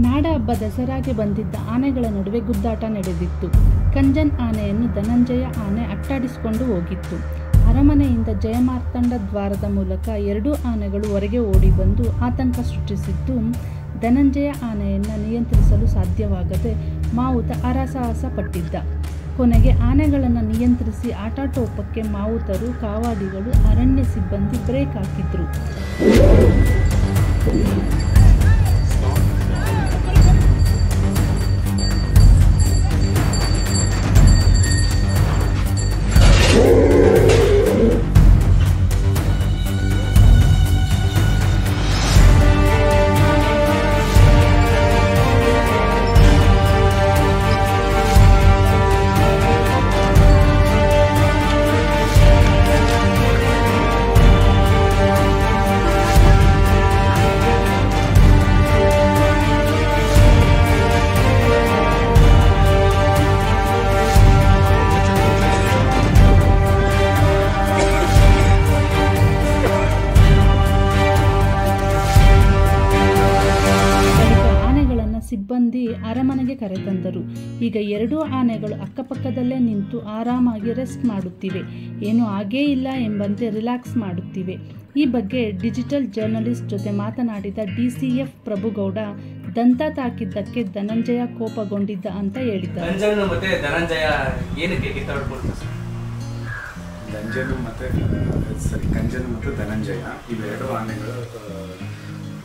ನಾಡ ಹಬ್ಬ ದಸರಾಗೆ ಬಂದಿದ್ದ ಆನೆಗಳ ನಡುವೆ ಗುದ್ದಾಟ ನಡೆದಿತ್ತು. ಕಂಜನ್ ಆನೆಯನ್ನು ಧನಂಜಯ ಆನೆ ಅಟ್ಟಾಡಿಸಿಕೊಂಡು ಹೋಗಿತ್ತು. ಅರಮನೆಯಿಂದ ಜಯಮಾರ್ತಂಡ ದ್ವಾರದ ಮೂಲಕ ಎರಡೂ ಆನೆಗಳು ಹೊರಗೆ ಓಡಿ ಬಂದು ಆತಂಕ ಸೃಷ್ಟಿಸಿದ್ದು, ಧನಂಜಯ ಆನೆಯನ್ನು ನಿಯಂತ್ರಿಸಲು ಸಾಧ್ಯವಾಗದೆ ಮಾವುತ ಹರಸಾಹಸ ಪಟ್ಟಿದ್ದ. ಕೊನೆಗೆ ಆನೆಗಳನ್ನು ನಿಯಂತ್ರಿಸಿ ಆಟಾಟೋಪಕ್ಕೆ ಮಾವುತರು, ಕಾವಾಡಿಗಳು, ಅರಣ್ಯ ಸಿಬ್ಬಂದಿ ಬ್ರೇಕ್ ಹಾಕಿದ್ರು. ಸಿಬ್ಬಂದಿ ಅರಮನೆಗೆ ಕರೆತಂದರು. ಈಗ ಎರಡೂ ಆನೆಗಳು ಅಕ್ಕಪಕ್ಕದಲ್ಲೇ ನಿಂತು ಆರಾಮಾಗಿ ರೆಸ್ಟ್ ಮಾಡುತ್ತಿವೆ. ಏನೂ ಆಗೇ ಇಲ್ಲ ಎಂಬಂತೆ ರಿಲ್ಯಾಕ್ಸ್ ಮಾಡುತ್ತಿವೆ. ಈ ಬಗ್ಗೆ ಡಿಜಿಟಲ್ ಜರ್ನಲಿಸ್ಟ್ ಜೊತೆ ಮಾತನಾಡಿದ DCF ಪ್ರಭುಗೌಡ, ದಂತ ತಾಕಿದ್ದಕ್ಕೆ ಧನಂಜಯ ಕೋಪಗೊಂಡಿದ್ದ ಅಂತ ಹೇಳಿದ್ದಾರೆ. ಕಂಜನ್ ಮತ್ತು ಧನಂಜಯ ಇವೆರಡು ಆನೆಗಳು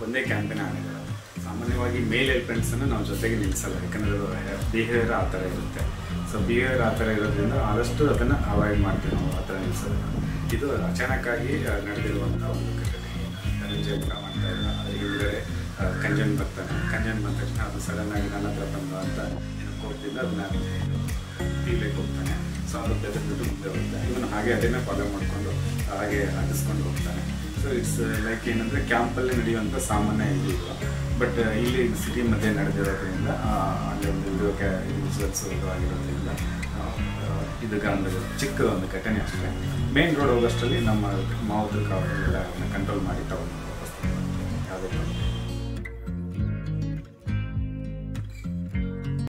ಒಂದೇ ಕ್ಯಾಂಪಿನ ಆನೆಗಳು. ಸಾಮಾನ್ಯವಾಗಿ ಮೇಲ್ ಎಲಿಫೆಂಟ್ಸನ್ನು ನಾವು ಜೊತೆಗೆ ನಿಲ್ಲಿಸಲ್ಲ, ಯಾಕಂದರೆ ಬಿಹೇವಿಯರ್ ಆ ಥರ ಇರುತ್ತೆ. ಸೊ ಬಿಹೇವಿಯರ್ ಆ ಥರ ಇರೋದ್ರಿಂದ ಆದಷ್ಟು ಅದನ್ನು ಅವಾಯ್ಡ್ ಮಾಡ್ತೀವಿ ನಾವು, ಆ ಥರ ನಿಲ್ಲಿಸೋದನ್ನು. ಇದು ಅಚಾನಕ್ಕಾಗಿ ನಡೆದಿರುವಂಥ ಒಂದು ಘಟನೆ. ಧನಂಜಯ ಮಾಡ್ತಾ ಇಲ್ಲ, ಅದ್ರ ಹಿಂದ್ಗಡೆ ಕಂಜನ್ ಬರ್ತಾನೆ. ಕಂಜನ್ ಬಂದ ತಕ್ಷಣ ಅದು ಸಡನ್ನಾಗಿ ನನ್ನ ಹತ್ರ ಬಂದ ಅಂತ ಕೋಪದಿಂದ ಅದನ್ನ ತೀರ್ಲಿಕ್ಕೆ ಹೋಗ್ತಾನೆ. ಸೊ ಅದು ಬೆದರ್ಬಿಟ್ಟು ಮುಂದೆ ಹೋಗ್ತಾನೆ. ಇವನು ಹಾಗೆ ಅದನ್ನೇ ಫಾಲೋ ಮಾಡಿಕೊಂಡು ಹಾಗೆ ಹತ್ತಿಸ್ಕೊಂಡು ಹೋಗ್ತಾನೆ. ಸೊ ಇಟ್ಸ್ ಲೈಕ್ ಏನಂದರೆ ಕ್ಯಾಂಪಲ್ಲಿ ನಡೆಯುವಂಥ ಸಾಮಾನ್ಯ ಇದು. ಬಟ್ ಇಲ್ಲಿ ಸಿಟಿ ಮಧ್ಯೆ ನಡೆದಿರೋದ್ರಿಂದ ಅಲ್ಲಿ ಒಂದು ವಿಜುವಲ್ಸ್ ಆಗಿರೋದ್ರಿಂದ ಇದು ಚಿಕ್ಕ ಒಂದು ಘಟನೆ ಅಷ್ಟೇ. ಮೇನ್ ರೋಡ್ ಹೋಗೋಷ್ಟರಲ್ಲಿ ನಮ್ಮ ಮಾವುತರು ಕಾವಲೆಲ್ಲ ಕಂಟ್ರೋಲ್ ಮಾಡಿ ತಗೊಂಡು ಯಾವುದೇ